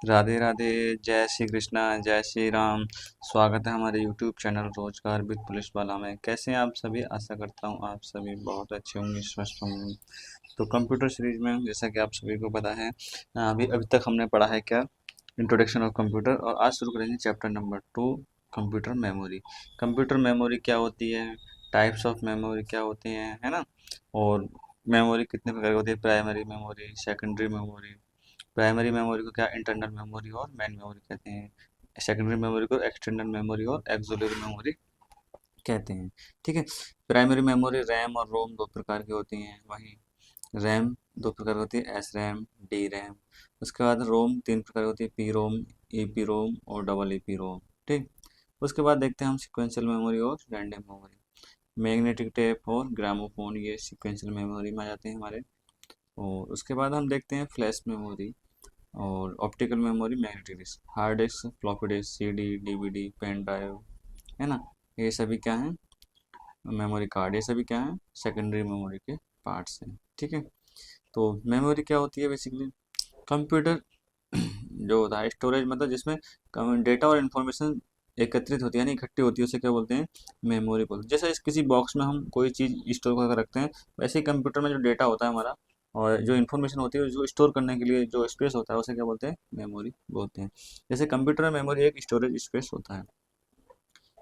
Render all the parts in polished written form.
राधे राधे। जय श्री कृष्णा, जय श्री राम। स्वागत है हमारे यूट्यूब चैनल रोजगार विद पुलिस वाला में। कैसे हैं आप सभी? आशा करता हूँ आप सभी बहुत अच्छे होंगे, स्वस्थ होंगे। तो कंप्यूटर सीरीज में जैसा कि आप सभी को पता है, अभी तक हमने पढ़ा है क्या, इंट्रोडक्शन ऑफ कंप्यूटर। और आज शुरू करेंगे chapter number 2, computer memory. Computer memory क्या होती है, टाइप्स ऑफ मेमोरी क्या होती हैं, है ना। और मेमोरी कितने प्रकार की होती है, primary memory, secondary memory. Primary memory को क्या इंटरनल मेमोरी और मेन मेमोरी कहते हैं। सेकेंडरी मेमोरी को एक्सटर्नल मेमोरी और एक्सुलरी मेमोरी कहते हैं। ठीक है। प्राइमरी मेमोरी रैम और रोम दो प्रकार की होती हैं। वहीं रैम दो प्रकार की होती है, एस रैम, डी रैम। उसके बाद रोम तीन प्रकार की होती है, P ROM, E P ROM और डबल ई पी रोम। ठीक। उसके बाद देखते हैं हम सिक्वेंशियल मेमोरी और रैंडम मेमोरी। मैग्नेटिक टेप और ग्रामोफोन ये सिक्वेंशियल मेमोरी में आ जाते हैं हमारे। और उसके बाद हम देखते हैं फ्लैश मेमोरी और optical memory, magnetic disk, hard disk, floppy disk, CD, DVD, pen drive, है ना। ये सभी क्या हैं, मेमोरी कार्ड। ये सभी क्या हैं, सेकेंडरी मेमोरी के पार्ट्स हैं। ठीक है। तो मेमोरी क्या होती है, बेसिकली कंप्यूटर जो होता है स्टोरेज, मतलब जिसमें डेटा और इन्फॉर्मेशन एकत्रित होती है, यानी इकट्ठी होती है, उसे क्या बोलते हैं, मेमोरी बोलते हैं। जैसे इस किसी बॉक्स में हम कोई चीज़ स्टोर करके रखते हैं, वैसे ही कंप्यूटर में जो डेटा होता है हमारा और जो इन्फॉर्मेशन होती है, जो स्टोर करने के लिए जो स्पेस होता है, उसे क्या बोलते हैं, मेमोरी बोलते हैं। जैसे कंप्यूटर में मेमोरी एक स्टोरेज स्पेस होता है।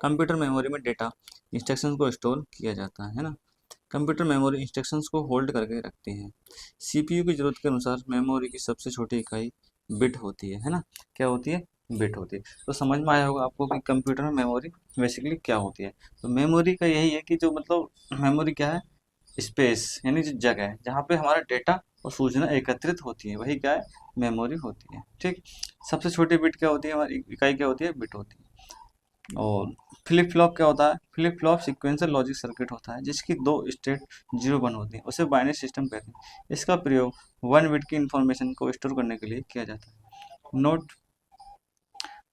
कंप्यूटर मेमोरी में डेटा इंस्ट्रक्शंस को स्टोर किया जाता है ना। कंप्यूटर मेमोरी इंस्ट्रक्शंस को होल्ड करके रखती है। सीपीयू की ज़रूरत के अनुसार मेमोरी की सबसे छोटी इकाई बिट होती है ना। क्या होती है, बिट होती है। तो समझ में आया होगा आपको कि कंप्यूटर में मेमोरी बेसिकली क्या होती है। तो मेमोरी का यही है कि जो मतलब मेमोरी क्या है, स्पेस, यानी जो जगह है जहाँ पे हमारा डेटा और सूचना एकत्रित होती है, वही क्या है, मेमोरी होती है। ठीक। सबसे छोटी बिट क्या होती है, हमारी इकाई क्या होती है, बिट होती है। और फ्लिप फ्लॉप क्या होता है, flip flop sequential logic circuit होता है जिसकी दो स्टेट 0 1 होती है, उसे बाइनरी सिस्टम कहते हैं। इसका प्रयोग 1 बिट की इंफॉर्मेशन को स्टोर करने के लिए किया जाता है।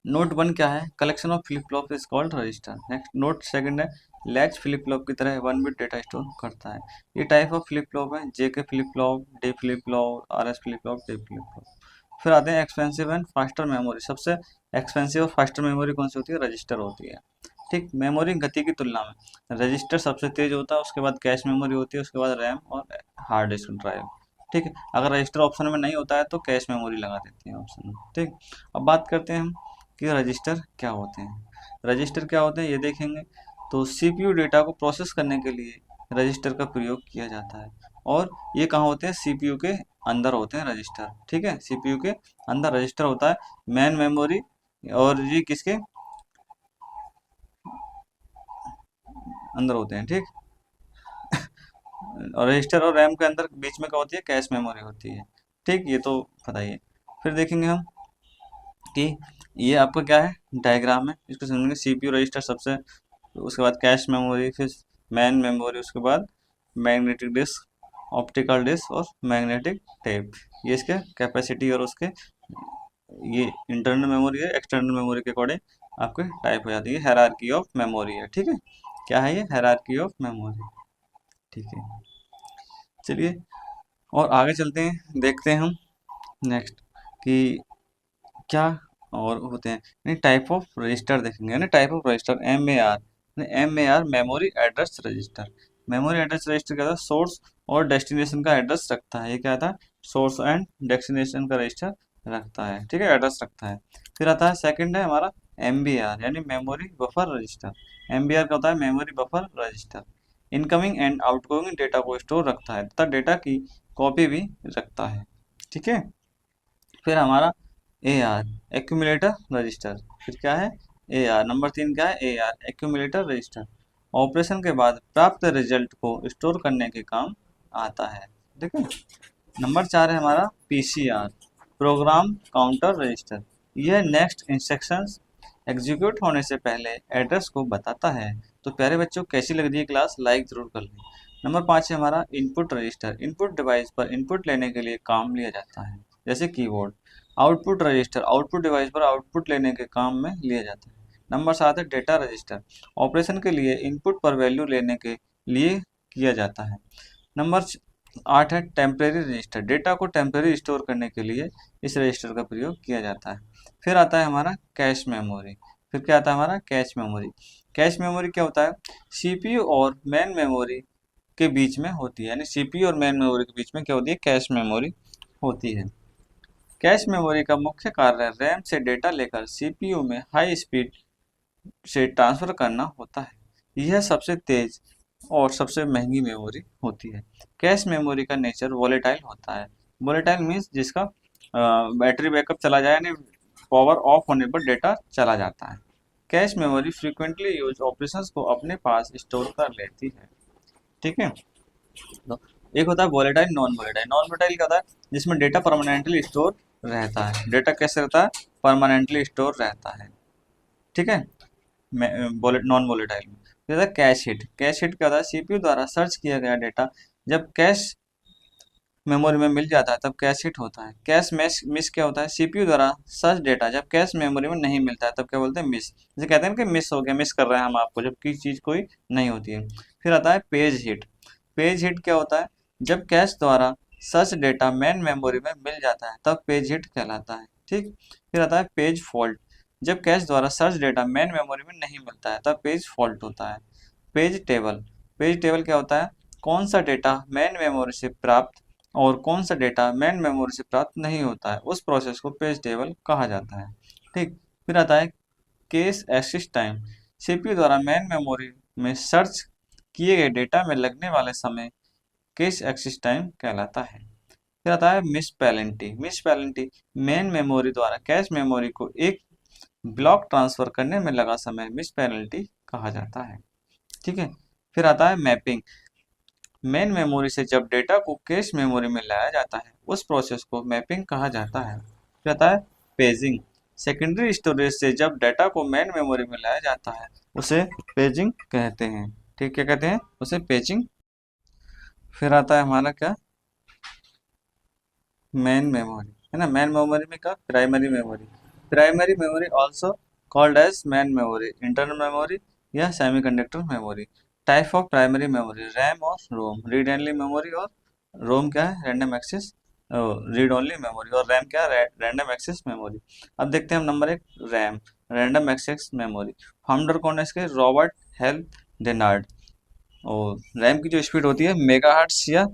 नोट 1 क्या है, collection of flip flop is called register. Next note second है, लैच फ्लिप फ्लॉप की तरह 1 बिट डेटा स्टोर करता है। ये टाइप ऑफ फ्लिप फ्लॉप है, जे के flip flop, D flip flop, R S flip flop, D flip flop. फिर आते हैं एक्सपेंसिव एंड फास्टर मेमोरी। सबसे एक्सपेंसिव और फास्टर मेमोरी कौन सी होती है, रजिस्टर होती है। ठीक। मेमोरी गति की तुलना में रजिस्टर सबसे तेज होता है, उसके बाद कैश मेमोरी होती है, उसके बाद रैम और हार्ड डिस्क ड्राइव। ठीक है। अगर रजिस्टर ऑप्शन में नहीं होता है तो कैश मेमोरी लगा देते हैं ऑप्शन में। ठीक। अब बात करते हैं हम कि रजिस्टर क्या होते हैं। रजिस्टर क्या होते हैं ये देखेंगे। तो सीपीयू डेटा को प्रोसेस करने के लिए रजिस्टर का प्रयोग किया जाता है। और ये कहाँ होते हैं, सीपीयू के अंदर होते हैं रजिस्टर। ठीक है, सीपीयू के अंदर रजिस्टर होता है, मेन मेमोरी। और ये किसके अंदर होते हैं, ठीक। और रजिस्टर और रैम के अंदर बीच में क्या होती है, कैश मेमोरी होती है। ठीक, ये तो पता ही है। फिर देखेंगे हम कि ये आपका क्या है, डायग्राम है, इसको समझेंगे। सीपीयू रजिस्टर सबसे, उसके बाद कैश मेमोरी, फिर मैन मेमोरी, उसके बाद मैग्नेटिक डिस्क, ऑप्टिकल डिस्क और मैग्नेटिक टेप। ये इसके कैपेसिटी और उसके, ये इंटरनल मेमोरी है, एक्सटर्नल मेमोरी के अकॉर्डिंग आपके टाइप हो जाती है। हायरार्की ऑफ मेमोरी है, ठीक है। क्या है ये, हायरार्की ऑफ मेमोरी। ठीक है, चलिए और आगे चलते हैं, देखते हैं हम नेक्स्ट कि क्या और होते हैं। यानी टाइप ऑफ रजिस्टर देखेंगे, यानी type of register, M A R memory address register. Memory address register क्या था, सोर्स और डेस्टिनेशन का एड्रेस रखता है। ये क्या था, सोर्स एंड डेस्टिनेशन का रजिस्टर रखता है, ठीक है, एड्रेस रखता है। फिर आता है सेकंड है हमारा एम यानी मेमोरी बफर रजिस्टर। एम क्या होता है, memory buffer register. Incoming and outgoing data को स्टोर रखता है तथा डेटा की कॉपी भी रखता है, ठीक है। फिर हमारा ए आर एक्यूमुलेटर रजिस्टर। फिर क्या है, ए आर नंबर 3 क्या है, A R accumulator register. Operation के बाद प्राप्त रिजल्ट को स्टोर करने के काम आता है, ठीक है। नंबर 4 है हमारा P C R program counter register. यह नेक्स्ट इंस्ट्रक्शंस एग्जीक्यूट होने से पहले एड्रेस को बताता है। तो प्यारे बच्चों, कैसी लग रही है क्लास, लाइक जरूर कर लें। नंबर 5 है हमारा इनपुट रजिस्टर। इनपुट डिवाइस पर इनपुट लेने के लिए काम लिया जाता है, जैसे keyboard. Output register output device पर आउटपुट लेने के काम में लिया जाता है। नंबर 7 है डेटा रजिस्टर। ऑपरेशन के लिए इनपुट पर वैल्यू लेने के लिए किया जाता है। नंबर 8 है टेम्परेरी रजिस्टर, डेटा को टेम्परेरी स्टोर करने के लिए इस रजिस्टर का प्रयोग किया जाता है। फिर आता है हमारा कैश मेमोरी। फिर क्या आता है हमारा कैश मेमोरी। कैश मेमोरी क्या होता है, सीपीयू और मेन मेमोरी के बीच में होती है, यानी सीपीयू और मेन मेमोरी के बीच में क्या होती है, कैश मेमोरी होती है। कैश मेमोरी का मुख्य कार्य रैम से डेटा लेकर सीपीयू में हाई स्पीड से ट्रांसफर करना होता है। यह सबसे तेज और सबसे महंगी मेमोरी होती है। कैश मेमोरी का नेचर वोलेटाइल होता है। वोलेटाइल मीन्स जिसका बैटरी बैकअप चला जाए, यानी पावर ऑफ होने पर डेटा चला जाता है। Cache memory frequently use operations को अपने पास स्टोर कर लेती है। ठीक है, तो एक होता है volatile, non volatile. Non volatile क्या होता है, जिसमें डेटा परमानेंटली स्टोर रहता है। डेटा कैसे रहता है, परमानेंटली स्टोर रहता है। ठीक है, नॉन वोलेटाइल में जैसा कैश हिट। कैश हिट क्या होता है, सीपीयू द्वारा सर्च किया गया डेटा जब कैश मेमोरी में मिल जाता है तब कैश हिट होता है। कैश मिस मिस क्या होता है, सीपीयू द्वारा सर्च डेटा जब कैश मेमोरी में नहीं मिलता है तब क्या बोलते हैं, मिस। जैसे कहते हैं ना कि मिस हो गया, मिस कर रहे हैं हम आपको, जबकि चीज़ कोई नहीं होती है। फिर आता है पेज हिट। पेज हिट क्या होता है, जब कैश द्वारा सर्च डेटा मेन मेमोरी में मिल जाता है तब पेज हिट कहलाता है। ठीक, फिर आता है पेज फॉल्ट। जब कैश द्वारा सर्च डेटा मेन मेमोरी में नहीं मिलता है तब पेज फॉल्ट होता है। Page table. पेज टेबल क्या होता है, कौन सा डेटा मेन मेमोरी से प्राप्त और कौन सा डेटा मेन मेमोरी से प्राप्त नहीं होता है, उस प्रोसेस को पेज टेबल कहा जाता है। ठीक, फिर आता है केस एक्सिस टाइम। सीपीयू द्वारा मेन मेमोरी में सर्च किए गए डेटा में लगने वाले समय केस एक्सिस टाइम कहलाता है। फिर आता है miss penalty. Miss penalty main memory द्वारा कैश मेमोरी को एक ब्लॉक ट्रांसफर करने में लगा समय मिस पेनल्टी कहा जाता है। ठीक है, फिर आता है मैपिंग। मेन मेमोरी से जब डेटा को कैश मेमोरी में लाया जाता है उस प्रोसेस को मैपिंग कहा जाता है। फिर आता है पेजिंग। सेकेंडरी स्टोरेज से जब डेटा को मेन मेमोरी में लाया जाता है उसे पेजिंग कहते हैं। ठीक, क्या कहते हैं, उसे पेजिंग। फिर आता है हमारा क्या, मेन मेमोरी, है ना। मेन मेमोरी में क्या, primary memory. Primary memory also called as main memory, internal memory या semiconductor memory. Type of primary memory, RAM और रोम। रीड ओनली मेमोरी और रोम क्या है, random access read only memory, और रैम क्या है, रैंडम एक्सेस मेमोरी। अब देखते हैं हम नंबर एक, RAM, random access memory. Founder कौन है इसके, रॉबर्ट हेल डेनार्ड। और रैम की जो स्पीड होती है मेगाहर्ट्ज या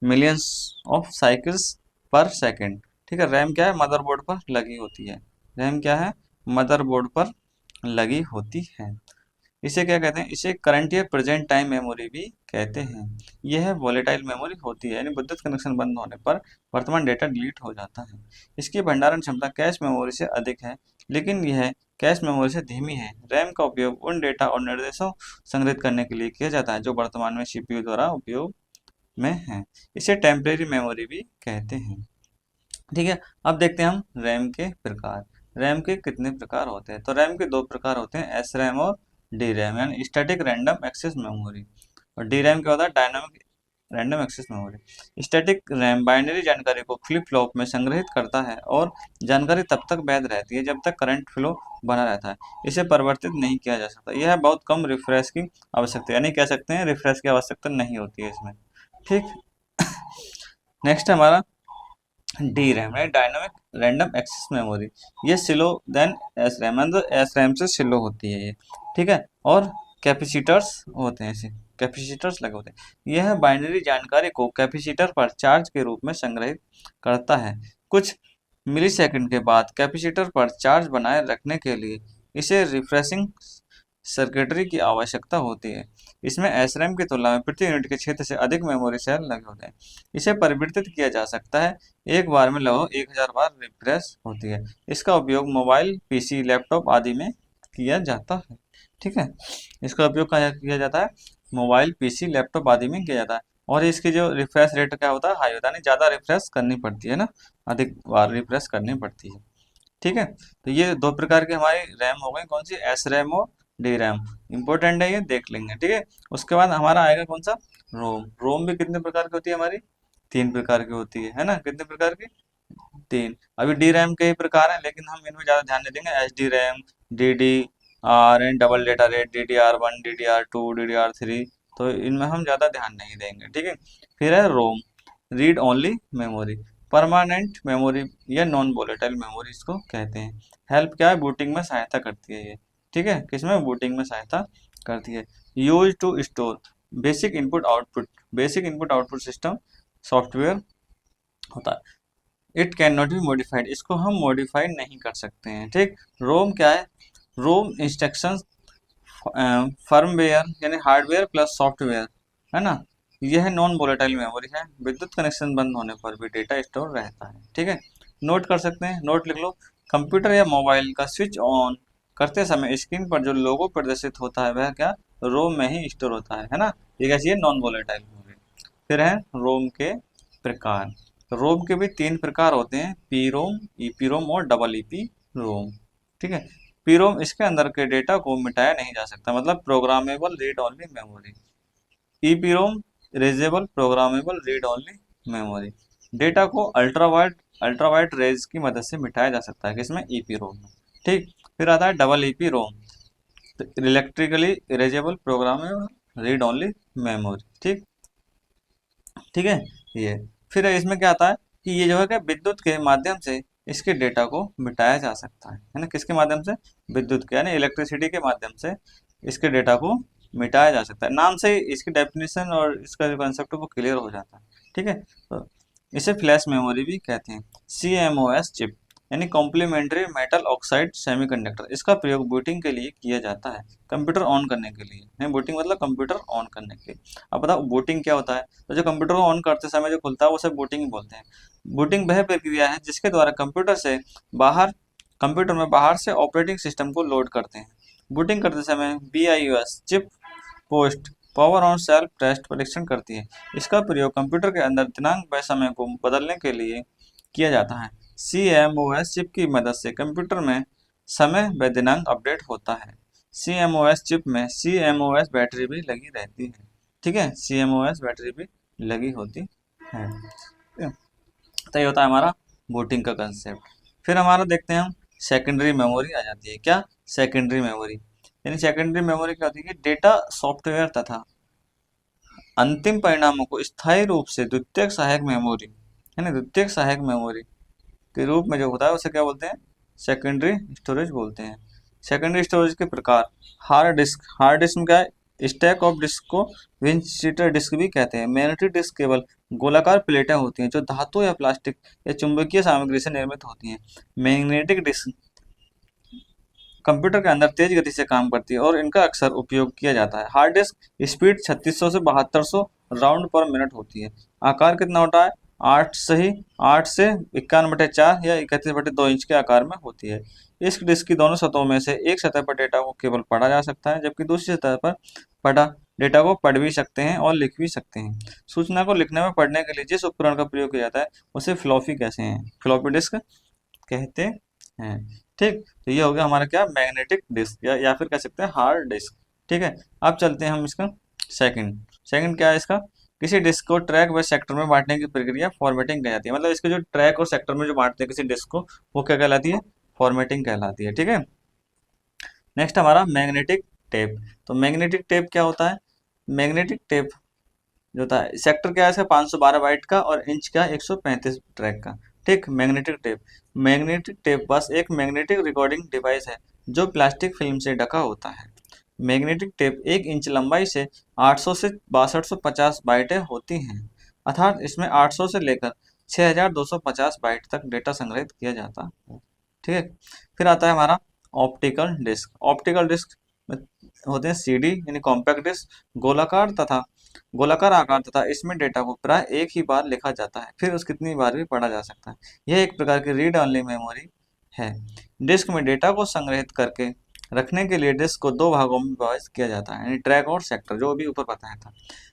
मिलियंस ऑफ साइकिल्स पर सेकंड। ठीक है, रैम क्या है, मदरबोर्ड पर लगी होती है। रैम क्या है, मदरबोर्ड पर लगी होती है। इसे क्या कहते हैं, इसे करंट या प्रेजेंट टाइम मेमोरी भी कहते हैं। यह वोलेटाइल मेमोरी होती है, यानी विद्युत कनेक्शन बंद होने पर वर्तमान डेटा डिलीट हो जाता है। इसकी भंडारण क्षमता कैश मेमोरी से अधिक है, लेकिन यह कैश मेमोरी से धीमी है। रैम का उपयोग उन डेटा और निर्देशों संग्रहित करने के लिए किया जाता है जो वर्तमान में सीपीयू द्वारा उपयोग में है। इसे टेम्परेरी मेमोरी भी कहते हैं। ठीक है, अब देखते हैं हम रैम के प्रकार। रैम के कितने प्रकार होते हैं, तो रैम के दो प्रकार होते हैं, एस रैम और डी रैम, यानी स्टैटिक रैंडम एक्सेस मेमोरी। और डी रैम क्या होता है, dynamic random access memory. Static RAM binary जानकारी को फ्लिप फ्लॉप में संग्रहित करता है और जानकारी तब तक वैध रहती है जब तक करंट फ्लो बना रहता है। इसे परिवर्तित नहीं किया जा सकता। यह बहुत कम रिफ्रेश की आवश्यकता, यानी कह सकते हैं रिफ्रेश की आवश्यकता नहीं होती है इसमें। ठीक, नेक्स्ट हमारा डी रैम है, डायनामिक रैंडम एक्सेस मेमोरी। ये स्लो देन एस रैम, मतलब एस रैम से स्लो होती है ये। ठीक है, और कैपेसिटर्स होते हैं, इसे कैपेसिटर्स लगे होते हैं। यह बाइनरी जानकारी को कैपेसिटर पर चार्ज के रूप में संग्रहित करता है। कुछ मिलीसेकंड के बाद कैपेसिटर पर चार्ज बनाए रखने के लिए इसे रिफ्रेशिंग सर्किटरी की आवश्यकता होती है। इसमें एसरैम की तुलना में प्रति यूनिट के क्षेत्र से अधिक मेमोरी सेल लगे होते हैं। इसे परिवर्तित किया जा सकता है, एक बार में लगभग 1000 बार रिफ्रेश होती है। इसका उपयोग मोबाइल, पीसी, लैपटॉप आदि में किया जाता है। ठीक है, इसका उपयोग कहाँ किया जाता है, मोबाइल, पीसी, लैपटॉप आदि में किया जाता है। और इसकी जो रिफ्रेश रेट क्या होता है, हाई होता है, नहीं ज़्यादा रिफ्रेश करनी पड़ती है ना, अधिक बार रिफ्रेश करनी पड़ती है। ठीक है, तो ये दो प्रकार की हमारी रैम हो गई, कौन सी, एस रैम और डी रैम। इंपॉर्टेंट है, ये देख लेंगे। ठीक है, उसके बाद हमारा आएगा कौन सा, रोम। रोम भी कितने प्रकार की होती है हमारी, तीन प्रकार की होती है ना, कितने प्रकार की, तीन। अभी डी रैम के ही प्रकार हैं, लेकिन हम इनमें ज़्यादा ध्यान नहीं देंगे। H D RAM, D D R and double data rate, D D R one, D D R two, D D R three, तो इनमें हम ज़्यादा ध्यान नहीं देंगे। ठीक है, फिर है ROM. Read only memory. Permanent memory या नॉन वोलेटाइल मेमोरी इसको कहते हैं। हेल्प क्या है, बूटिंग में सहायता करती है ये, ठीक है, किसमें, बूटिंग में सहायता करती है। Use to store basic input output, basic input output system software होता है। It can not be modified, इसको हम मॉडिफाई नहीं कर सकते हैं, ठीक। रोम क्या है, रोम इंस्ट्रक्शन फर्मवेयर यानी हार्डवेयर प्लस सॉफ्टवेयर, है ना। यह नॉन वोलेटाइल मेमोरी है, विद्युत कनेक्शन बंद होने पर भी डेटा स्टोर रहता है, ठीक है। नोट कर सकते हैं, नोट लिख लो। कंप्यूटर या मोबाइल का स्विच ऑन करते समय स्क्रीन पर जो लोगो प्रदर्शित होता है वह क्या, रोम में ही स्टोर होता है ना। ये कैसी है, नॉन वोलेटाइल मेमोरी। फिर है रोम के प्रकार। रोम के भी तीन प्रकार होते हैं, पी रोम, ईपी रोम और डबल ईपी रोम, ठीक है। पी रोम इसके अंदर के डेटा को मिटाया नहीं जा सकता, मतलब programmable read only memory. EPROM erasable programmable read only memory. Data को अल्ट्रावाइट रेज की मदद से मिटाया जा सकता है, किसमें, ईपी रोम में, ठीक। फिर आता है double EPROM, electrically erasable programmable read only memory, ठीक, ठीक है। ये फिर इसमें क्या आता है कि ये जो है कि विद्युत के माध्यम से इसके डेटा को मिटाया जा सकता है ना, किसके माध्यम से, विद्युत के यानी इलेक्ट्रिसिटी के माध्यम से इसके डेटा को मिटाया जा सकता है। नाम से ही इसकी डेफिनेशन और इसका जो कंसेप्ट है वो क्लियर हो जाता है, ठीक है। तो इसे फ्लैश मेमोरी भी कहते हैं। CMOS चिप यानी कॉम्प्लीमेंट्री मेटल ऑक्साइड सेमीकंडक्टर, इसका प्रयोग बूटिंग के लिए किया जाता है, कंप्यूटर ऑन करने के लिए, नहीं बूटिंग मतलब कंप्यूटर ऑन करने के लिए। अब बताओ बूटिंग क्या होता है, तो जो कंप्यूटर को ऑन करते समय जो खुलता है उसे बूटिंग बोलते हैं। बूटिंग वह प्रक्रिया है जिसके द्वारा बाहर कंप्यूटर में बाहर से ऑपरेटिंग सिस्टम को लोड करते हैं। बूटिंग करते समय BIOS chip post power on self test परीक्षण करती है। इसका प्रयोग कंप्यूटर के अंदर दिनांक व समय को बदलने के लिए किया जाता है। CMOS चिप की मदद से कंप्यूटर में समय व दिनांक अपडेट होता है। CMOS चिप में CMOS बैटरी भी लगी रहती है, ठीक है, CMOS बैटरी भी लगी होती है। तो ये होता है हमारा बूटिंग का कंसेप्ट। फिर हमारा देखते हैं हम सेकेंडरी मेमोरी आ जाती है, क्या, सेकेंडरी मेमोरी। यानी सेकेंडरी मेमोरी क्या होती है कि डेटा सॉफ्टवेयर तथा अंतिम परिणामों को स्थायी रूप से द्वितीयक सहायक मेमोरी यानी द्वितीयक सहायक मेमोरी के रूप में जो होता है उसे क्या बोलते हैं, सेकेंडरी स्टोरेज बोलते हैं। सेकेंडरी स्टोरेज के प्रकार, हार्ड डिस्क में क्या है, स्टैक ऑफ डिस्क को विंचस्टर डिस्क भी कहते हैं। मैग्नेटिक डिस्क केवल गोलाकार प्लेटें होती हैं जो धातु या प्लास्टिक या चुंबकीय सामग्री से निर्मित होती हैं। मैग्नेटिक डिस्क कंप्यूटर के अंदर तेज गति से काम करती है और इनका अक्सर उपयोग किया जाता है। हार्ड डिस्क स्पीड 3600 से 7200 राउंड पर मिनट होती है। आकार कितना होता है, 8 से 51/4 या 31/2 इंच के आकार में होती है। इस डिस्क की दोनों सतहों में से एक सतह पर डेटा को केवल पढ़ा जा सकता है, जबकि दूसरी सतह पर पढ़ा डेटा को पढ़ भी सकते हैं और लिख भी सकते हैं। सूचना को लिखने में पढ़ने के लिए जिस उपकरण का प्रयोग किया जाता है उसे फ्लॉपी डिस्क कहते हैं, ठीक। तो ये हो गया हमारा क्या, मैग्नेटिक डिस्क या फिर कह सकते हैं हार्ड डिस्क, ठीक है। अब चलते हैं हम इसका सेकंड क्या है इसका, किसी डिस्क को ट्रैक व सेक्टर में बांटने की प्रक्रिया फॉर्मेटिंग कहलाती है। मतलब इसके जो ट्रैक और सेक्टर में जो बांटते हैं किसी डिस्क को वो क्या कहलाती है, फॉर्मेटिंग कहलाती है, ठीक है। नेक्स्ट हमारा मैग्नेटिक टेप। तो मैग्नेटिक टेप क्या होता है, मैग्नेटिक टेप जो होता है सेक्टर क्या है इसका 512 बाइट का और इंच का 135 ट्रैक का, ठीक। मैग्नेटिक टेप बस एक मैग्नेटिक रिकॉर्डिंग डिवाइस है जो प्लास्टिक फिल्म से ढका होता है। मैग्नेटिक टेप 1 इंच लंबाई से 800 से 6250 बाइटें होती हैं, अर्थात इसमें 800 से लेकर 6250 बाइट तक डेटा संग्रहित किया जाता है, ठीक है। फिर आता है हमारा ऑप्टिकल डिस्क में होते हैं CD यानी कॉम्पैक्ट डिस्क, गोलाकार आकार तथा इसमें डेटा को प्राय एक ही बार लिखा जाता है, फिर उस कितनी बार भी पढ़ा जा सकता है। यह एक प्रकार की रीड ओनली मेमोरी है। डिस्क में डेटा को संग्रहित करके रखने के लिए डिस्क को दो भागों में विभाजित किया जाता है, यानी ट्रैक और सेक्टर, जो भी ऊपर बताया था।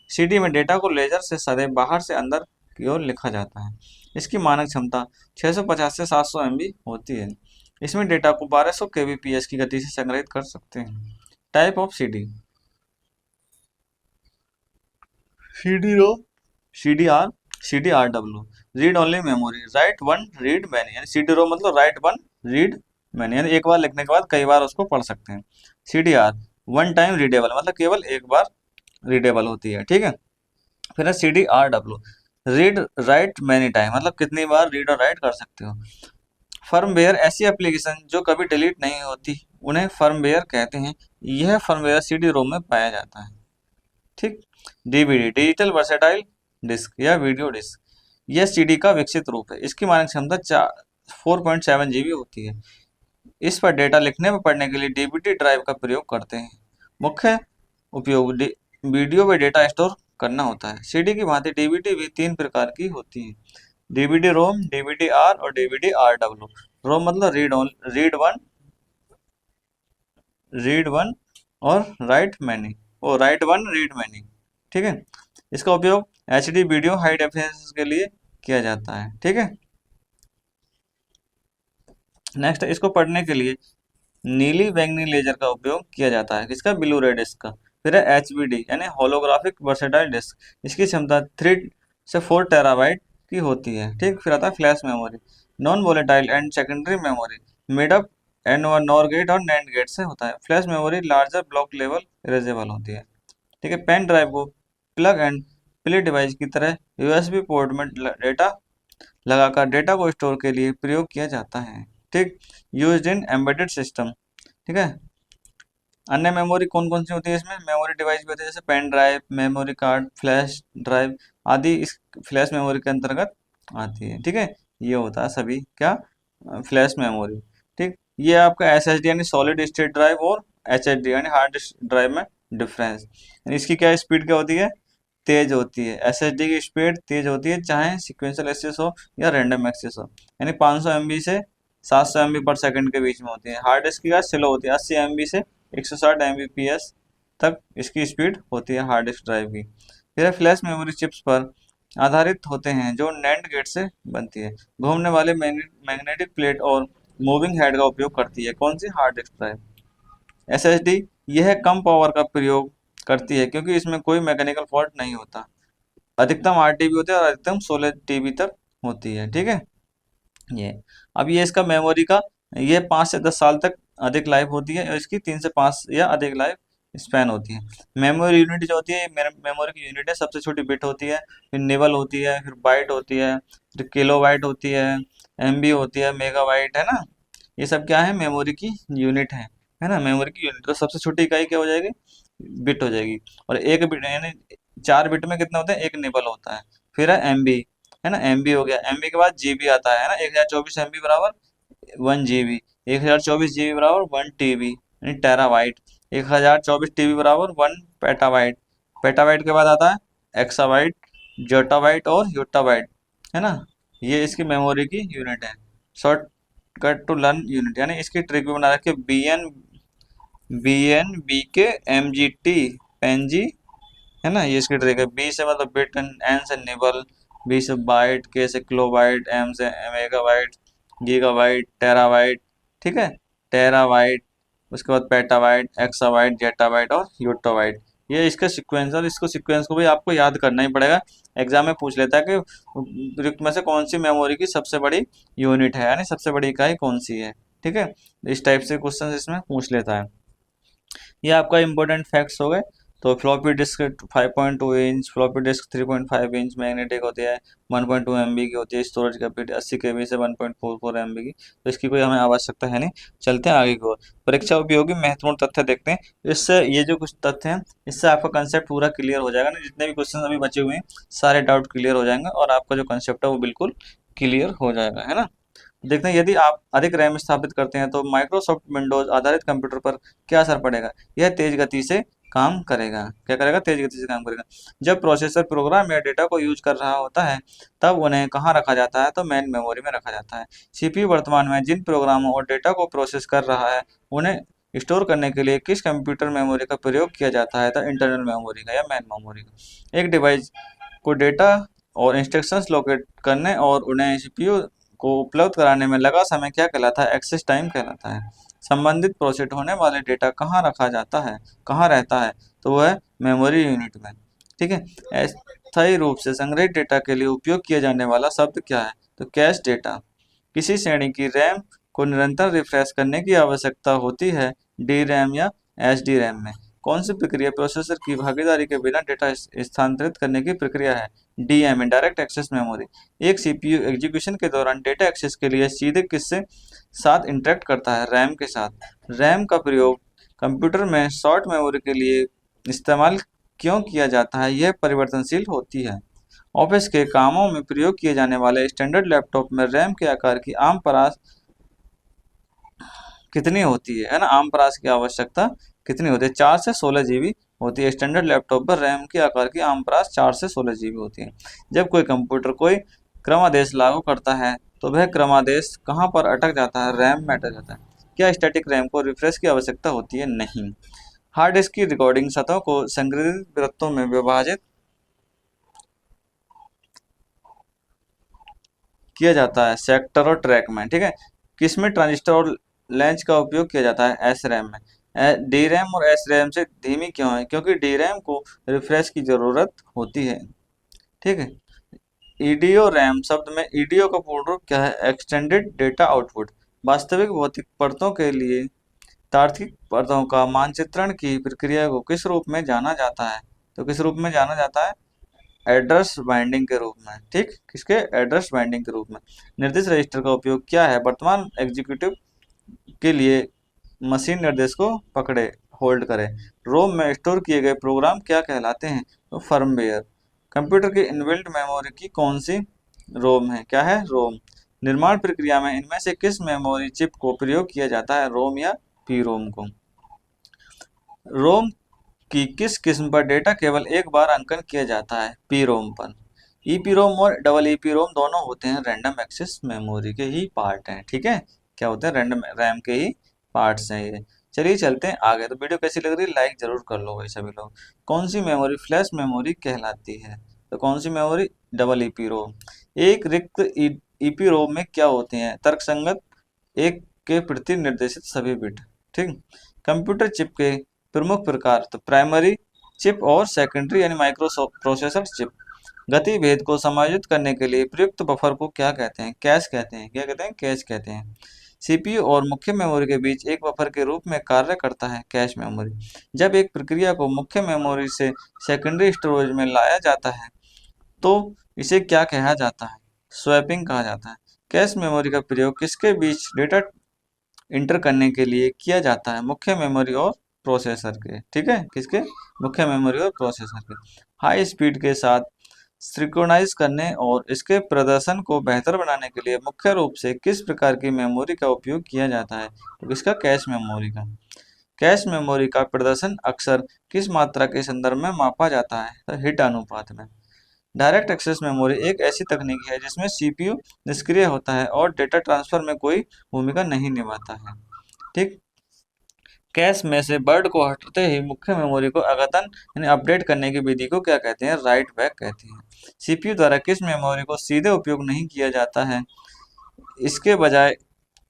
CD में डेटा को लेजर से सदैव बाहर से अंदर की ओर लिखा जाता है। इसकी मानक क्षमता 650 से 700 MB होती है। इसमें डेटा को 1200 kbps की गति से संग्रहित कर सकते हैं। Type of CD, CD-ROM, CDRW, read only memory, right one read many, यानी CD-ROM मतलब राइट वन रीड मैनी, यानी एक बार लिखने के बाद कई बार उसको पढ़ सकते हैं। CDR वन टाइम रीडेबल, मतलब केवल एक बार रीडेबल होती है, ठीक है। फिर है CDRW, read write many time, मतलब कितनी बार रीड और राइट कर सकते हो। फर्मवेयर ऐसी एप्लीकेशन जो कभी डिलीट नहीं होती, उन्हें फर्मवेयर कहते हैं। यह फर्मवेयर सीडी रोम में पाया जाता है। ठीक। डीवीडी डिजिटल वर्सेटाइल डिस्क या वीडियो डिस्क, यह सीडी का विकसित रूप है। इसकी मानक क्षमता 4.7 GB होती है। इस पर डेटा लिखने व पढ़ने के लिए डीवीडी ड्राइव का प्रयोग करते हैं। मुख्य उपयोग वीडियो व डेटा स्टोर करना होता है। सीडी की भांति डीवीडी भी 3 प्रकार की होती है: डीवीडी रोम, डीवीडी आर और डीवीडी आर डब्ल्यू। रोम मतलब रीड वन और राइट मैनी, और राइट वन रीड मैनी। ठीक है। इसका उपयोग एचडी वीडियो हाई डेफिनेशन के लिए किया जाता है। ठीक है। नेक्स्ट, इसको पढ़ने के लिए नीली बैंगनी लेजर का उपयोग किया जाता है। किसका? ब्लू रे डिस्क का। फिर है एचवीडी यानी होलोग्राफिक वर्सेटाइल डिस्क, इसकी क्षमता 3 से 4 टेराबाइट की होती है। ठीक। फिर आता है flash memory, non volatile and secondary memory, made up and NOR gate और नैंड गेट से होता है। Flash memory larger block level erasable होती है। ठीक है। पेन ड्राइव को प्लग एंड प्ले डिवाइस की तरह यूएसबी पोर्ट में डेटा लगाकर डेटा को स्टोर के लिए प्रयोग किया जाता है। ठीक। Used in embedded system. ठीक है। अन्य मेमोरी कौन कौन सी होती है इसमें? मेमोरी डिवाइस भी होती है, जैसे pen drive, memory card, flash drive आदि इस फ्लैश मेमोरी के अंतर्गत आती है। ठीक है। ये होता है सभी क्या? Flash memory. ठीक। ये आपका एसएसडी यानी सॉलिड स्टेट ड्राइव और एचएसडी यानी हार्ड डिस्क ड्राइव में डिफरेंस। इसकी क्या स्पीड क्या होती है? तेज होती है। एसएसडी की स्पीड तेज होती है, चाहे सिक्वेंशियल एक्सेस हो या रैंडम एक्सेस हो, यानी 500 MB से 700 MB पर सेकंड के बीच में होती है। हार्ड डिस्क की क्या स्लो होती है, 80 MB से 160 Mbps तक इसकी स्पीड होती है हार्ड डिस्क ड्राइव की। फिर फ्लैश मेमोरी चिप्स पर आधारित होते हैं जो नैंड गेट से बनती है। घूमने वाले मैग्नेटिक प्लेट और मूविंग हेड का उपयोग करती है। कौन सी? Hard disk drive. एसएसडी यह कम पावर का प्रयोग करती है क्योंकि इसमें कोई मैकेनिकल फॉल्ट नहीं होता। अधिकतम 8 TB होते हैं और अधिकतम 16 TB तक होती है। ठीक है। ये अब ये इसका मेमोरी का ये 5 से 10 साल तक अधिक लाइफ होती है, और इसकी 3 से 5 या अधिक लाइफ स्पैन होती है। मेमोरी यूनिट जो होती है, मेमोरी की यूनिट है, सबसे छोटी बिट होती है, फिर निबल होती है, फिर बाइट होती है, फिर किलोबाइट होती है, MB होती है, मेगाबाइट, है ना। ये सब क्या है? मेमोरी की यूनिट है ना। मेमोरी की यूनिट तो सबसे छोटी इकाई क्या हो जाएगी? बिट हो जाएगी। और एक बिट यानी 4 बिट में कितना होता है? एक निबल होता है। फिर है MB, है ना। MB हो गया। MB के बाद GB आता है ना। 1024 MB बराबर 1 GB, 1024 GB बराबर 1 TB यानी टेराबाइट, 1024 TB बराबर 1 पेटाबाइट। पेटाबाइट के बाद आता है एक्साबाइट, जोटाबाइट और योटाबाइट, है ना। ये इसकी मेमोरी की यूनिट है। शॉर्टकट टू लर्न यूनिट, यानी इसकी ट्रिक भी बना रखी है, BN BK MGT PNG, है ना। ये इसकी ट्रिक है। बी से मतलब बिट, एन से निबल, बी से बाइट, के से किलोबाइट, एम से मेगाबाइट, गीगाबाइट, टेराबाइट। ठीक है। टेराबाइट, उसके बाद पेटाबाइट, एक्साबाइट, जेटाबाइट और योटाबाइट। ये इसका सीक्वेंस है, और इसको सीक्वेंस को भी आपको याद करना ही पड़ेगा। एग्जाम में पूछ लेता है कि उपयुक्त में से कौन सी मेमोरी की सबसे बड़ी यूनिट है, यानी सबसे बड़ी इकाई कौन सी है। ठीक है। इस टाइप से क्वेश्चन इसमें पूछ लेता है। ये आपका इंपॉर्टेंट फैक्ट्स हो गए। तो floppy disk 5.2 inch, floppy disk 3.5 inch, magnetic होती है, 1.2 MB की होती है, स्टोरेज कैपेसिटी 80 KB से 1.44 MB की। तो इसकी कोई हमें आवश्यकता है नहीं। चलते हैं आगे की ओर। परीक्षा उपयोगी महत्वपूर्ण तथ्य देखते हैं। इससे ये जो कुछ तथ्य हैं, इससे आपका कंसेप्ट पूरा क्लियर हो जाएगा ना। जितने भी क्वेश्चन अभी बचे हुए हैं सारे डाउट क्लियर हो जाएंगे, और आपका जो कंसेप्ट है वो बिल्कुल क्लियर हो जाएगा, है ना। देखते हैं, यदि आप अधिक रैम स्थापित करते हैं तो माइक्रोसॉफ्ट विंडोज आधारित कंप्यूटर पर क्या असर पड़ेगा? यह तेज गति से काम करेगा। क्या करेगा? तेज गति से काम करेगा। जब प्रोसेसर प्रोग्राम या डेटा को यूज कर रहा होता है तब उन्हें कहाँ रखा जाता है? तो मेन मेमोरी में रखा जाता है। सीपीयू वर्तमान में जिन प्रोग्रामों और डेटा को प्रोसेस कर रहा है उन्हें स्टोर करने के लिए किस कंप्यूटर मेमोरी का प्रयोग किया जाता है? तो इंटरनल मेमोरी का या मेन मेमोरी का। एक डिवाइस को डेटा और इंस्ट्रक्शंस लोकेट करने और उन्हें सीपीयू को उपलब्ध कराने में लगा समय क्या कहलाता है? एक्सेस टाइम कहलाता है। संबंधित प्रोसेस होने वाले डेटा कहाँ रखा जाता है, कहाँ रहता है? तो वह मेमोरी यूनिट में। ठीक है। अस्थायी रूप से संग्रहित डेटा के लिए उपयोग किया जाने वाला शब्द क्या है? तो कैश डेटा। किसी श्रेणी की रैम को निरंतर रिफ्रेश करने की आवश्यकता होती है डी रैम या एच डी रैम में। कौन सी प्रक्रिया प्रोसेसर की भागीदारी के बिना डेटा स्थानांतरित करने की प्रक्रिया है? DMA, direct access memory. एक सीपीयू एग्जीक्यूशन के दौरान डेटा एक्सेस के लिए सीधे किससे साथ इंटरेक्ट करता है? रैम के साथ। रैम का प्रयोग कंप्यूटर में शॉर्ट मेमोरी के लिए इस्तेमाल क्यों किया जाता है? यह परिवर्तनशील होती है। ऑफिस के कामों में प्रयोग किए जाने वाले स्टैंडर्ड लैपटॉप में रैम के आकार की आम परास कितनी होती है ना? आम परास की आवश्यकता कितनी होती है? 4 से 16 GB होती है। स्टैंडर्ड लैपटॉप पर रैम के आकार की आम परास 4 से 16 GB होती है। जब कोई कंप्यूटर कोई क्रमादेश लागू करता है तो वह क्रमादेश कहाँ पर अटक जाता है? रैम में अटक जाता है। क्या स्टैटिक रैम को रिफ्रेश की आवश्यकता होती है? नहीं। हार्ड डिस्क की रिकॉर्डिंग सतहों को संग्रहित वृत्तों में विभाजित किया जाता है सेक्टर और ट्रैक में, ठीक है। किसमें ट्रांजिस्टर और लैच का उपयोग किया जाता है? एस रैम में। डी रैम और एस रैम से धीमी क्यों है? क्योंकि डी रैम को रिफ्रेश की जरूरत होती है, ठीक है। ईडीओ रैम शब्द में ईडीओ का पूर्ण रूप क्या है? Extended data output. वास्तविक भौतिक परतों के लिए तार्किक परतों का मानचित्रण की प्रक्रिया को किस रूप में जाना जाता है? तो किस रूप में जाना जाता है? एड्रेस बाइंडिंग के रूप में, ठीक। किसके? एड्रेस बाइंडिंग के रूप में। निर्देश रजिस्टर का उपयोग क्या है? वर्तमान एग्जीक्यूटिव के लिए मशीन निर्देश को पकड़े, होल्ड करे। रोम में स्टोर किए गए प्रोग्राम क्या कहलाते हैं? तो फर्मवेयर। कंप्यूटर की इनबिल्ट मेमोरी की कौन सी? रोम है। क्या है? रोम। निर्माण प्रक्रिया में इनमें से किस मेमोरी चिप को प्रयोग किया जाता है? रोम या पी रोम को? रोम कि किस किस्म पर डेटा केवल एक बार अंकन किया जाता है? पी रोम पर। ईपी रोम और डबल ईपी रोम दोनों होते हैं रैंडम एक्सेस मेमोरी के ही पार्ट हैं, ठीक है। क्या होते हैं? रैंडम रैम के ही पार्ट्स हैं ये। चलिए चलते हैं आगे। तो वीडियो कैसी लग रही है? लाइक जरूर कर लो भाई सभी लोग। कौन सी मेमोरी फ्लैश मेमोरी कहलाती है? तो कौन सी मेमोरी? डबल ईपी रोम। एक रिक्त ईपी रोम में क्या होते हैं? तर्कसंगत एक के प्रति निर्देशित सभी बिट, ठीक। कंप्यूटर चिप के प्रमुख प्रकार तो प्राइमरी चिप और सेकेंडरी यानी माइक्रो प्रोसेसर चिप। गति भेद को समायोजित करने के लिए प्रयुक्त बफर को क्या कहते हैं? कैश कहते हैं। क्या कहते हैं? कैश कहते हैं। सीपीयू और मुख्य मेमोरी के बीच एक बफर के रूप में कार्य करता है कैश मेमोरी। जब एक प्रक्रिया को मुख्य मेमोरी से सेकेंडरी स्टोरेज में लाया जाता है तो इसे क्या कहा जाता है? स्वैपिंग कहा जाता है। कैश मेमोरी का प्रयोग किसके बीच डेटा इंटर करने के लिए किया जाता है? मुख्य मेमोरी और प्रोसेसर के, ठीक है। किसके? मुख्य मेमोरी और प्रोसेसर के। हाई स्पीड के साथ सिंक्रोनाइज करने और इसके प्रदर्शन को बेहतर बनाने के लिए मुख्य रूप से किस प्रकार की मेमोरी का उपयोग किया जाता है? तो किसका? कैश मेमोरी का। कैश मेमोरी का प्रदर्शन अक्सर किस मात्रा के संदर्भ में मापा जाता है? तो हिट अनुपात में। डायरेक्ट एक्सेस मेमोरी एक ऐसी तकनीक है जिसमें सीपीयू निष्क्रिय होता है और डेटा ट्रांसफर में कोई भूमिका नहीं निभाता है, ठीक। कैश में से वर्ड को हटाते ही मुख्य मेमोरी को अद्यतन यानी अपडेट करने की विधि को क्या कहते हैं? राइट बैक कहते हैं। सीपीयू द्वारा किस मेमोरी को सीधे उपयोग नहीं किया जाता है? इसके बजाय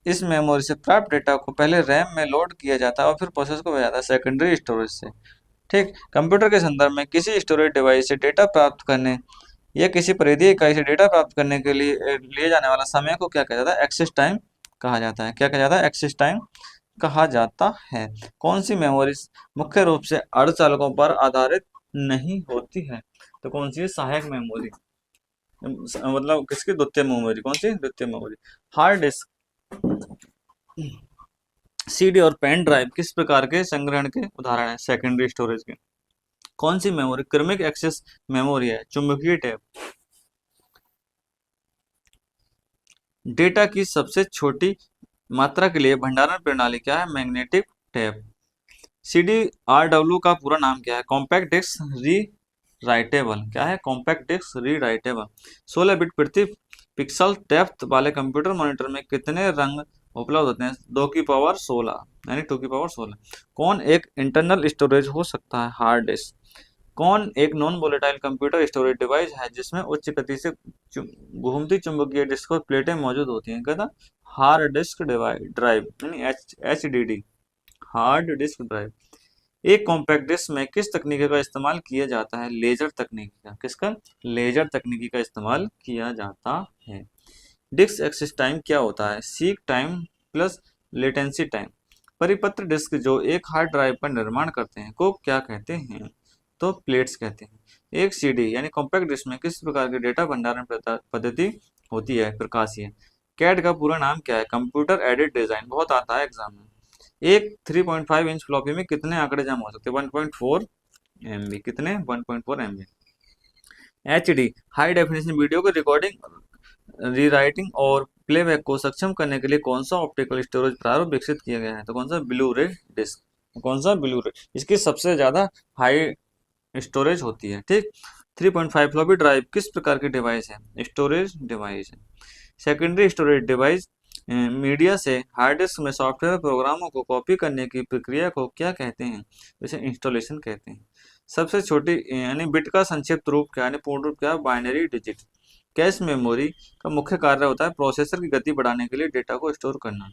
इस मेमोरी से प्राप्त डेटा को पहले रैम में लोड किया जाता है और फिर प्रोसेस को भेजा जाता है सेकेंडरी स्टोरेज से, ठीक। कंप्यूटर के संदर्भ में किसी स्टोरेज डिवाइस से डेटा प्राप्त करने या किसी परिधीय इकाई से डेटा प्राप्त करने के लिए लिए जाने वाला समय को क्या कहा जाता है? एक्सेस टाइम कहा जाता है। क्या कहा जाता है? एक्सेस टाइम कहा जाता है। कौन सी मेमोरी मुख्य रूप से अर्धचालकों पर आधारित नहीं होती है? तो कौन सी? सहायक मेमोरी। मतलब किसकी? द्वितीय मेमोरी। कौन सी? द्वितीय मेमोरी। हार्ड डिस्क, सीडी और पेन ड्राइव किस प्रकार के संग्रहण के उदाहरण हैं? सेकेंडरी स्टोरेज के। कौन सी मेमोरी क्रमिक एक्सेस मेमोरी है? चुंबकीय टैब। डेटा की सबसे छोटी मात्रा के लिए भंडारण प्रणाली क्या है? Magnetic tap. CDRW का पूरा नाम क्या है? कॉम्पैक्ट डिस्क री राइटेबल। क्या है? कॉम्पैक्ट डिस्क री राइटेबल। 16 बिट प्रति पिक्सल डेप्थ वाले कंप्यूटर मॉनिटर में कितने रंग उपलब्ध होते हैं? 2 की पावर 16 यानी 2 की पावर 16। कौन एक इंटरनल स्टोरेज हो सकता है? Hard disk. कौन एक non volatile computer storage device है जिसमें उच्च गति से घूमती चुंबकीय डिस्क और प्लेटें मौजूद होती हैं? कहता हार्ड डिस्क ड्राइव यानी HDD, हार्ड डिस्क ड्राइव। एक कॉम्पैक्ट डिस्क में किस तकनीकी का इस्तेमाल किया जाता है? लेजर तकनीकी का। किसका? लेजर तकनीकी का इस्तेमाल किया जाता है। डिस्क एक्सेस टाइम क्या होता है? Seek time plus latency time. परिपत्र डिस्क जो एक हार्ड ड्राइव पर निर्माण करते हैं को क्या कहते हैं? तो प्लेट्स कहते हैं। एक सीडी यानी कॉम्पैक्ट डिस्क में किस प्रकार की डेटा भंडारण पद्धति होती है? प्रकाशीय। कैड का पूरा नाम क्या है? कंप्यूटर एडेड डिजाइन, बहुत आता है एग्जाम में। एक 3.5 इंच फ्लॉपी में कितने आंकड़े जमा हो सकते हैं? 1.4 MB। कितने? 1.4 MB। HD high definition video की रिकॉर्डिंग, रीराइटिंग और प्लेबैक को सक्षम करने के लिए कौन सा ऑप्टिकल स्टोरेज प्रारूप विकसित किया गया है? तो कौन सा? ब्लू रे डिस्क। कौन सा? ब्लू रे। इसकी सबसे ज्यादा हाई स्टोरेज होती है। ठीक। 3.5 फ्लॉपी ड्राइव किस प्रकार की डिवाइस है? स्टोरेज डिवाइस है। सेकेंडरी स्टोरेज डिवाइस मीडिया से हार्ड डिस्क में सॉफ्टवेयर प्रोग्रामों को कॉपी करने की प्रक्रिया को क्या कहते हैं? इसे इंस्टॉलेशन कहते हैं। सबसे छोटी यानी बिट का संक्षिप्त रूप क्या, यानी पूर्ण रूप क्या? Binary digit. कैश मेमोरी का मुख्य कार्य होता है प्रोसेसर की गति बढ़ाने के लिए डेटा को स्टोर करना।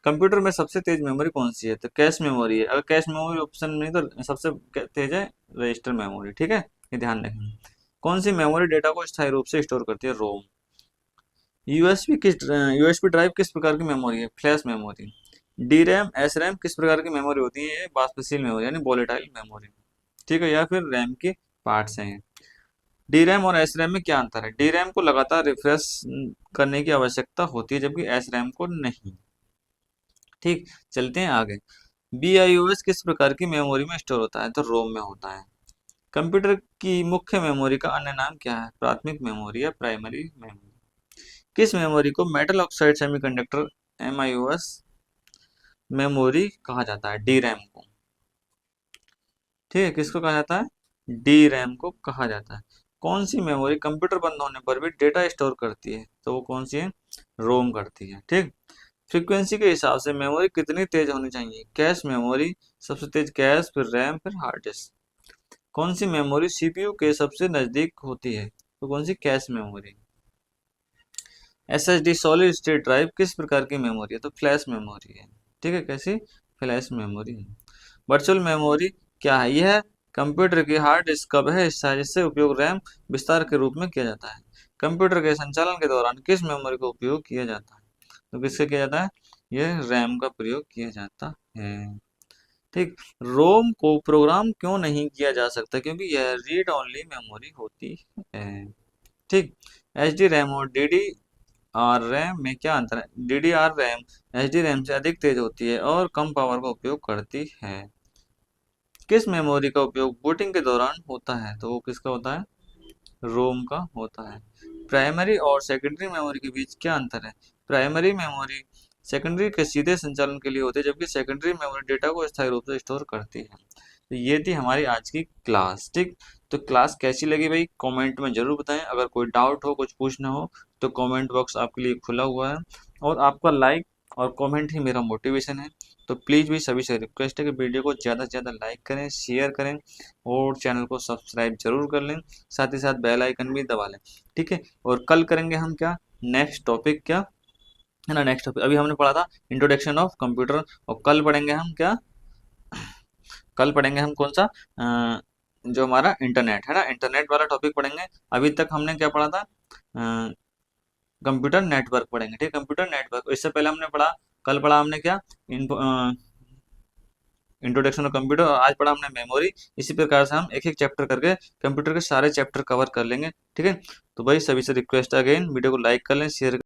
कंप्यूटर में सबसे तेज मेमोरी कौन सी है? तो कैश मेमोरी है। अगर कैश मेमोरी ऑप्शन नहीं तो सबसे तेज है रजिस्टर मेमोरी। ठीक है, ये ध्यान रखें। कौन सी मेमोरी डेटा को स्थायी रूप से स्टोर करती है? रोम। यूएसबी ड्राइव किस प्रकार की मेमोरी है? Flash memory. D RAM S RAM किस प्रकार की मेमोरी होती है? वाष्पशील मेमोरी यानी वोलेटाइल मेमोरी। ठीक है, या फिर रैम के पार्ट्स हैं। डी रैम और एस रैम में क्या अंतर है? डी रैम को लगातार रिफ्रेश करने की आवश्यकता होती है जबकि एस रैम को नहीं। ठीक, चलते हैं आगे। BIOS किस प्रकार की मेमोरी में स्टोर होता है? तो रोम में होता है। कंप्यूटर की मुख्य मेमोरी का अन्य नाम क्या है? प्राथमिक मेमोरी या प्राइमरी मेमोरी। किस मेमोरी को metal oxide semiconductor MIOS memory कहा जाता है? डी रैम को। ठीक है, किसको कहा जाता है? डी रैम को कहा जाता है। कौन सी मेमोरी कंप्यूटर बंद होने पर भी डेटा स्टोर करती है? तो वो कौन सी है? रोम करती है। ठीक। फ्रीक्वेंसी के हिसाब से मेमोरी कितनी तेज होनी चाहिए? कैश मेमोरी सबसे तेज, कैश, फिर रैम, फिर हार्ड डिस्क। कौन सी मेमोरी CPU के सबसे नजदीक होती है? तो कौन सी? Cache memory. SSD solid state drive किस प्रकार की मेमोरी है? तो फ्लैश मेमोरी है। ठीक है, कैसी? फ्लैश मेमोरी है। वर्चुअल मेमोरी क्या है? यह कंप्यूटर की हार्ड डिस्क का वह हिस्सा है जिससे उपयोग रैम विस्तार के रूप में किया जाता है। कंप्यूटर के संचालन के दौरान किस मेमोरी का उपयोग किया जाता है? तो किससे किया जाता है? यह रैम का प्रयोग किया जाता है। ठीक। रोम को प्रोग्राम क्यों नहीं किया जा सकता? क्योंकि यह रीड ओनली मेमोरी होती है। ठीक। HD रैम और DDR रैम में क्या अंतर है? DDR रैम HD रैम से अधिक तेज होती है और कम पावर का उपयोग करती है। किस मेमोरी का उपयोग बूटिंग के दौरान होता है? तो वो किसका होता है? रोम का होता है। प्राइमरी और सेकेंडरी मेमोरी के बीच क्या अंतर है? प्राइमरी मेमोरी सेकेंडरी के सीधे संचालन के लिए होती है जबकि सेकेंडरी मेमोरी डेटा को स्थायी रूप से स्टोर करती है। तो ये थी हमारी आज की क्लास। ठीक। तो क्लास कैसी लगी भाई कमेंट में जरूर बताएं। अगर कोई डाउट हो, कुछ पूछना हो तो कमेंट बॉक्स आपके लिए खुला हुआ है और आपका लाइक और कमेंट ही मेरा मोटिवेशन है। तो प्लीज़ भी सभी से रिक्वेस्ट है कि वीडियो को ज़्यादा से ज़्यादा लाइक करें, शेयर करें और चैनल को सब्सक्राइब जरूर कर लें। साथ ही साथ बेल आइकन भी दबा लें। ठीक है, और कल करेंगे हम क्या? नेक्स्ट टॉपिक क्या है ना? नेक्स्ट टॉपिक अभी हमने पढ़ा था इंट्रोडक्शन ऑफ कंप्यूटर और कल पढ़ेंगे हम क्या? कल पढ़ेंगे हम कौन सा? जो हमारा इंटरनेट है ना, इंटरनेट वाला टॉपिक पढ़ेंगे। अभी तक हमने क्या पढ़ा था? कंप्यूटर नेटवर्क पढ़ेंगे। ठीक, कंप्यूटर नेटवर्क। इससे पहले हमने पढ़ा, कल पढ़ा हमने क्या? Introduction of computer. आज पढ़ा हमने मेमोरी। इसी प्रकार से हम एक एक चैप्टर करके कंप्यूटर के सारे चैप्टर कवर कर लेंगे। ठीक है, तो भाई सभी से रिक्वेस्ट अगेन वीडियो को लाइक कर लें, शेयर